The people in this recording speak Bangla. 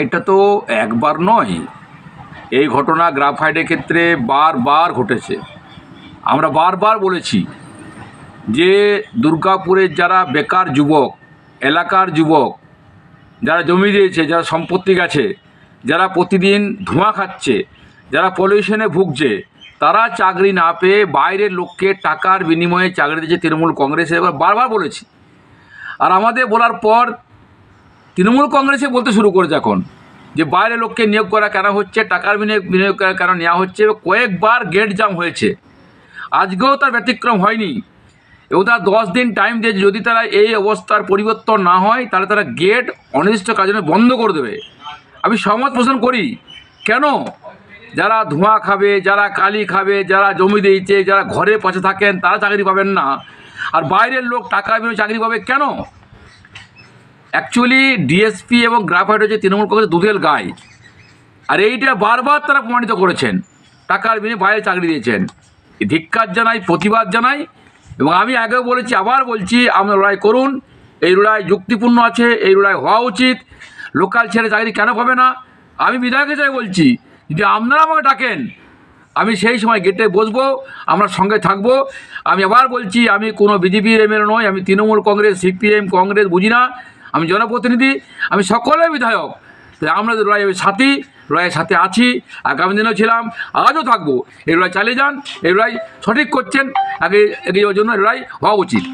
এটা তো একবার নয়, এই ঘটনা গ্রাফাইটের ক্ষেত্রে বারবার ঘটেছে। আমরা বারবার বলেছি যে দুর্গাপুরের যারা বেকার যুবক, এলাকার যুবক, যারা জমি দিয়েছে, যারা সম্পত্তি গেছে, যারা প্রতিদিন ধোঁয়া খাচ্ছে, যারা পলিউশনে ভুগছে, তারা চাকরি না পেয়ে বাইরের লোককে টাকার বিনিময়ে চাকরি দিয়েছে তৃণমূল কংগ্রেসে। এবার বারবার বলেছি, আর আমাদের বলার পর তৃণমূল কংগ্রেসে বলতে শুরু করেছে এখন যে বাইরের লোককে নিয়োগ করা কেন হচ্ছে, টাকার বিনিয়োগ করা কেন নেওয়া হচ্ছে। কয়েকবার গেট জাম হয়েছে, আজকেও তার ব্যতিক্রম হয়নি। এবং তারা 10 দিন টাইম দিয়েছে, যদি তারা এই অবস্থার পরিবর্তন না হয় তাহলে তারা গেট অনির্দিষ্টকালের জন্য বন্ধ করে দেবে। আমি সহমত পোষণ করি। কেন? যারা ধোঁয়া খাবে, যারা কালি খাবে, যারা জমি দিয়েছে, যারা ঘরে পচে থাকেন, তারা চাকরি পাবেন না, আর বাইরের লোক টাকা বিনিয়োগে চাকরি পাবে কেন? অ্যাকচুয়ালি ডিএসপি এবং গ্রাফাইট হচ্ছে তৃণমূল কংগ্রেস দুধেল গাই, আর এইটা বারবার তারা প্রমাণিত করেছেন, টাকার বিনিময়ে বাইরে চাকরি দিয়েছেন। ধিক্কার জানাই, প্রতিবাদ জানাই, এবং আমি আগেও বলেছি, আবার বলছি, আপনারা লড়াই করুন। এই লড়াই যুক্তিপূর্ণ আছে, এই লড়াই হওয়া উচিত। লোকাল ছেড়ে চাকরি কেন পাবে না? আমি বিধায়ক হিসেবে বলছি, যদি আপনারা আমাকে ডাকেন আমি সেই সময় গেটে বসবো, আমরা সঙ্গে থাকবো। আমি আবার বলছি, আমি কোনো বিজেপির এমএলএ নই, আমি তৃণমূল কংগ্রেস, সিপিএম, কংগ্রেস বুঝি না, আমি জনপ্রতিনিধি, আমি সকলের বিধায়ক। তাই আমরা লড়াইয়ের সাথী, লড়াইয়ের সাথে আছি, আগামী দিনেও ছিলাম, আজও থাকবো। এই লড়াই চালিয়ে যান, এই লড়াই সঠিক করছেন, আগে এগিয়ে যাওয়ার জন্য লড়াই হওয়া উচিত।